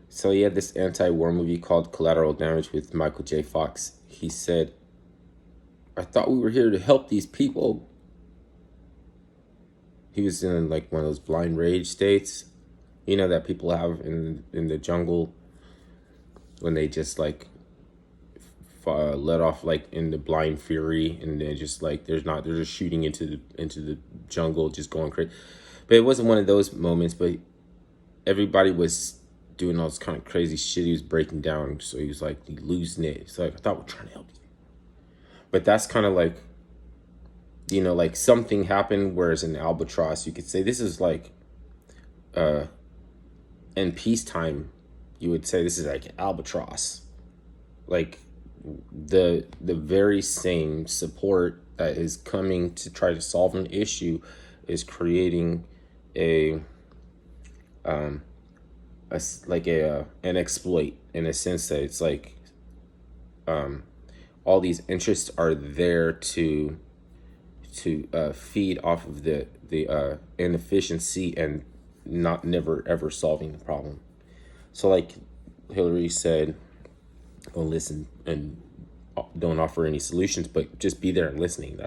So he had this anti-war movie called Collateral Damage with Michael J. Fox. He said, "I thought we were here to help these people." He was in like one of those blind rage states, that people have in the jungle when they just like let off like in the blind fury, and they're just like they're just shooting into the jungle, just going crazy. But it wasn't one of those moments. But everybody was doing all this kind of crazy shit. He was breaking down, so he was like losing it. So like, I thought we're trying to help you, but that's kind of like, like something happened. Whereas in Albatross, you could say this is like, in peacetime, you would say this is like Albatross, like the very same support that is coming to try to solve an issue is creating a like an exploit, in a sense that it's like, all these interests are there to feed off of the inefficiency and not never ever solving the problem. So like Hillary said, "Well, listen and don't offer any solutions, but just be there and listening."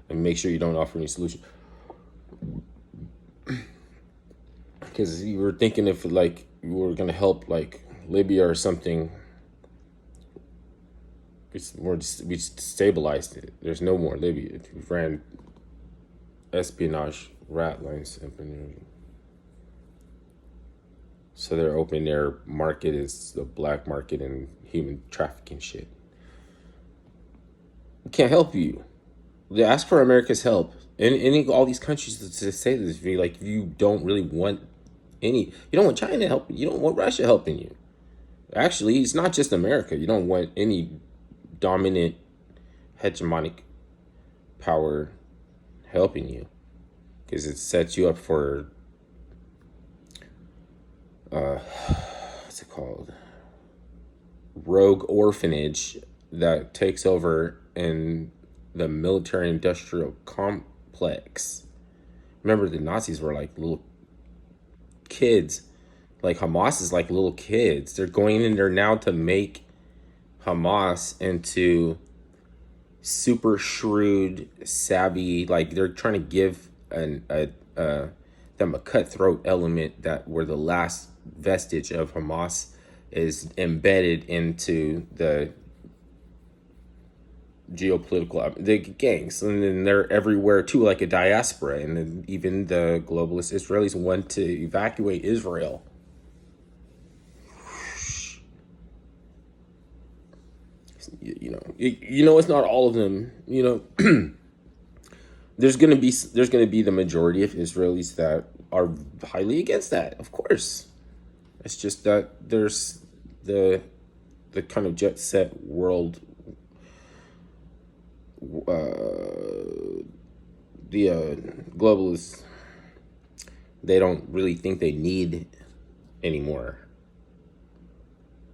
And make sure you don't offer any solution, because you were thinking if like you were gonna help like Libya or something, we stabilized it. There's no more Libya. We ran espionage rat lines. So their open air market is the black market and human trafficking shit. We can't help you. They ask for America's help. And all these countries to say this, if you don't really want you don't want China helping, you don't want Russia helping you. Actually, it's not just America. You don't want any dominant hegemonic power helping you, because it sets you up for what's it called, rogue orphanage that takes over in the military industrial complex. Remember, the Nazis were like little kids. Like Hamas is like little kids. They're going in there now to make Hamas into super shrewd, savvy. Like they're trying to give them a cutthroat element that where the last vestige of Hamas is embedded into the geopolitical, the gangs, and then they're everywhere too, like a diaspora. And then even the globalist Israelis want to evacuate Israel. It's not all of them. There's gonna be the majority of Israelis that are highly against that. Of course, it's just that there's the kind of jet set world, the globalists. They don't really think they need anymore.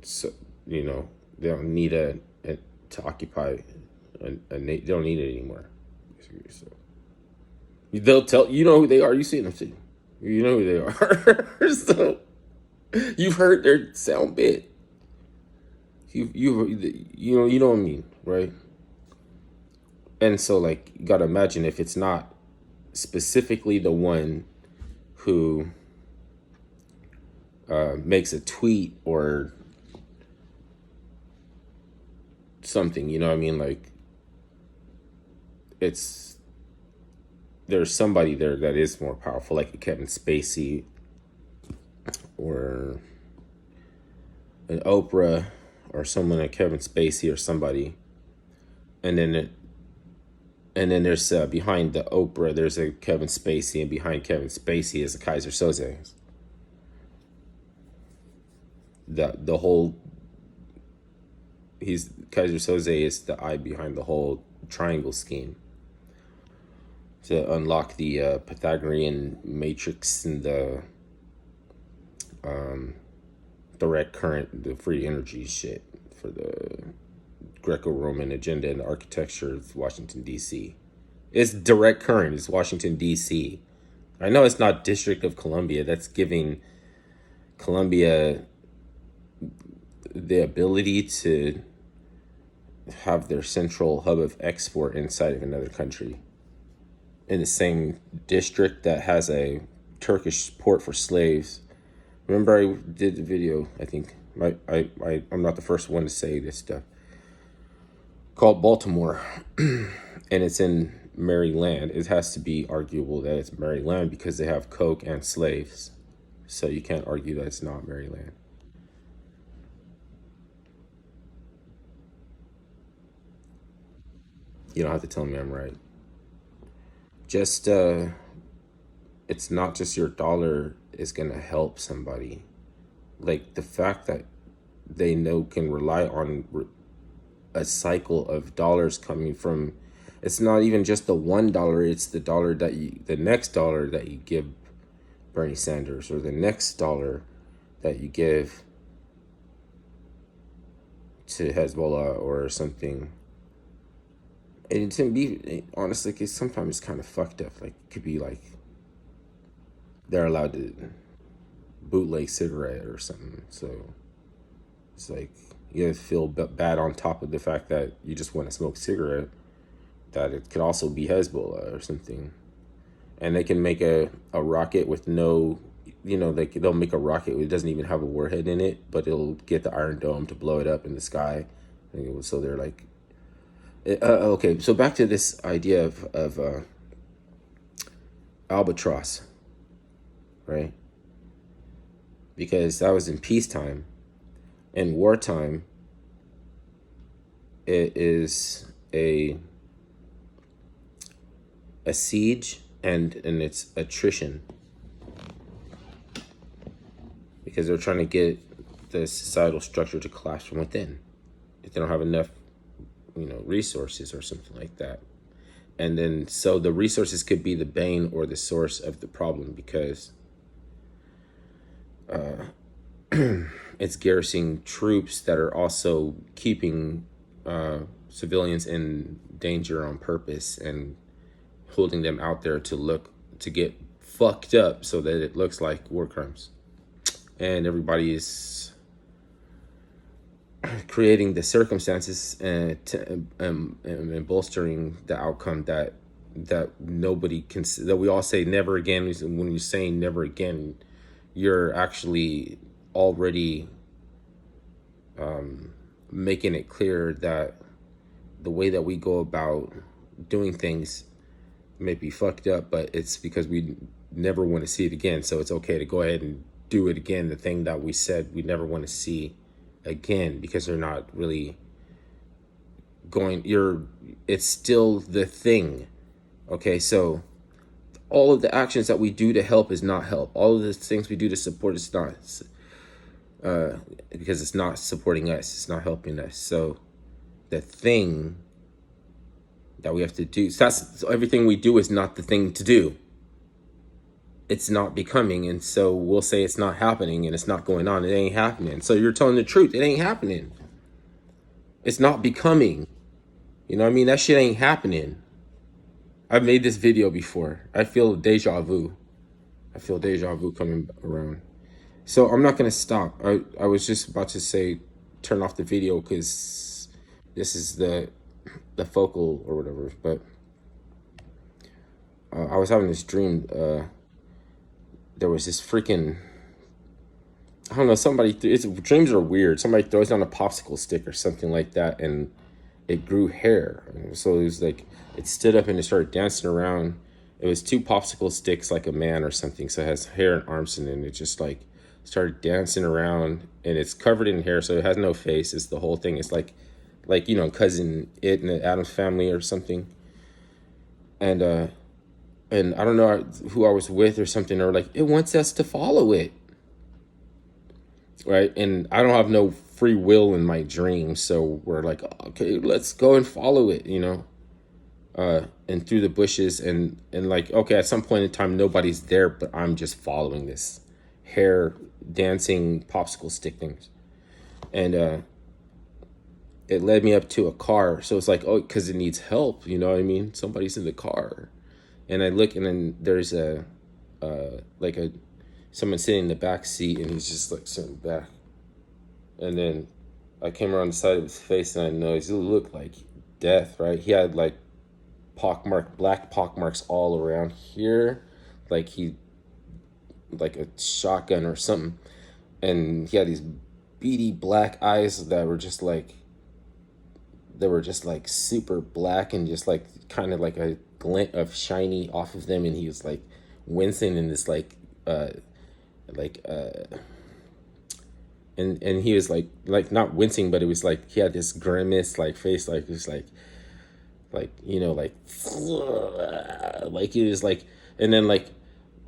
So they don't need to occupy they don't need it anymore. So they'll tell who they are. You see them too. You know who they are. So you've heard their sound bit. You know what I mean, right? And so like you gotta imagine, if it's not specifically the one who makes a tweet or something, you know what I mean? Like there's somebody there that is more powerful, like a Kevin Spacey or an Oprah or someone like Kevin Spacey or somebody. And then there's behind the Oprah, there's a Kevin Spacey, and behind Kevin Spacey is a Kaiser Soze. The whole Kaiser Soze is the eye behind the whole triangle scheme to unlock the Pythagorean matrix and the direct current, the free energy shit for the Greco-Roman agenda and the architecture of Washington, D.C. It's direct current. It's Washington, D.C. I know it's not District of Columbia. That's giving Columbia the ability to have their central hub of export inside of another country in the same district that has a Turkish port for slaves. Remember, I did the video, I think. I'm not the first one to say this stuff. Called Baltimore. And it's in Maryland. It has to be arguable that it's Maryland because they have coke and slaves. So you can't argue that it's not Maryland. You don't have to tell me I'm right. Just, it's not just your dollar is going to help somebody. Like the fact that they know can rely on a cycle of dollars coming from, it's not even just the $1, it's the dollar that the next dollar that you give Bernie Sanders, or the next dollar that you give to Hezbollah or something. And to be honest, like, it's sometimes kind of fucked up. Like, it could be like they're allowed to bootleg cigarette or something. So it's like you feel bad on top of the fact that you just want to smoke a cigarette, that it could also be Hezbollah or something. And they can make a rocket with no, they'll make a rocket that doesn't even have a warhead in it, but it'll get the Iron Dome to blow it up in the sky. So they're like, okay, so back to this idea of albatross, right? Because that was in peacetime. In wartime, it is a siege and it's attrition, because they're trying to get the societal structure to collapse from within if they don't have enough resources or something like that. And then so the resources could be the bane or the source of the problem, because it's garrisoning troops that are also keeping civilians in danger on purpose and holding them out there to get fucked up so that it looks like war crimes. And everybody is creating the circumstances and bolstering the outcome that nobody can, that we all say never again. When you're saying never again, you're actually already making it clear that the way that we go about doing things may be fucked up, but it's because we never want to see it again. So it's okay to go ahead and do it again, the thing that we said we never want to see again, because they're not really it's still the thing. Okay, so all of the actions that we do to help is not help. All of the things we do to support is not, because it's not supporting us, it's not helping us. So the thing that we have to do, so everything we do is not the thing to do. It's not becoming, and so we'll say it's not happening and it's not going on. It ain't happening. So you're telling the truth. It ain't happening. It's not becoming. You know what I mean? That shit ain't happening. I've made this video before. I feel deja vu. I feel deja vu coming around. So I'm not going to stop. I was just about to say turn off the video because this is the focal or whatever. But I was having this dream. There was this freaking, I don't know, dreams are weird. Somebody throws down a popsicle stick or something like that, and it grew hair. So it was like, it stood up and it started dancing around. It was 2 popsicle sticks like a man or something. So it has hair and arms in it. And it just like started dancing around, and it's covered in hair. So it has no face. It's the whole thing. It's like, Cousin It in the Addams Family or something. And I don't know who I was with or something, or like, it wants us to follow it. Right. And I don't have no free will in my dreams. So we're like, okay, let's go and follow it, and through the bushes and like, okay, at some point in time, nobody's there, but I'm just following this hair dancing popsicle stick things. And it led me up to a car. So it's like, oh, because it needs help. You know what I mean? Somebody's in the car. And I look, and then there's someone sitting in the back seat, and he's just like sitting back. And then I came around the side of his face and I noticed he looked like death, right? He had like black pock marks all around here, like he, like a shotgun or something. And he had these beady black eyes that were just like, they were just like super black and just like kind of like a glint of shiny off of them. And he was like wincing in this uh, like, and he was like not wincing, but it was like he had this grimace like face, like just like you know like it was like, and then like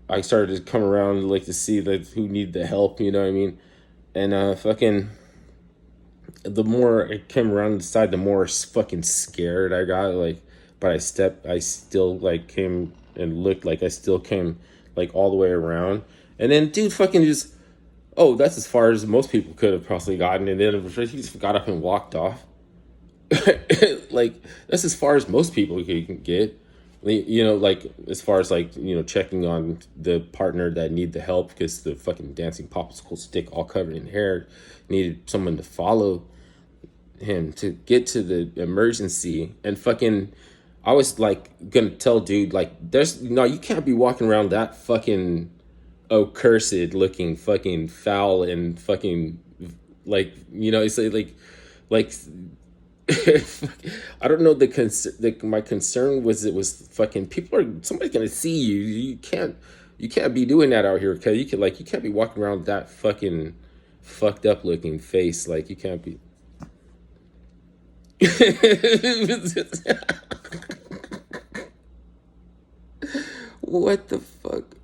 I started to come around like to see like who need the help, you know what I mean? And fucking the more I came around the side, the more fucking scared I got. Like, but I still like came and looked like I still came like all the way around. And then dude fucking just, oh, that's as far as most people could have possibly gotten. And then he just got up and walked off. Like, that's as far as most people can get. You know, like as far as like, you know, checking on the partner that need the help because the fucking dancing popsicle stick all covered in hair needed someone to follow him to get to the emergency. And fucking I was like gonna tell dude like, there's no, you can't be walking around that fucking accursed looking fucking foul and fucking like, you know, it's like I don't know, my concern was it was fucking people are, somebody's gonna see you. You can't be doing that out here, because you can't be walking around with that fucking fucked up looking face. Like you can't be. What the fuck?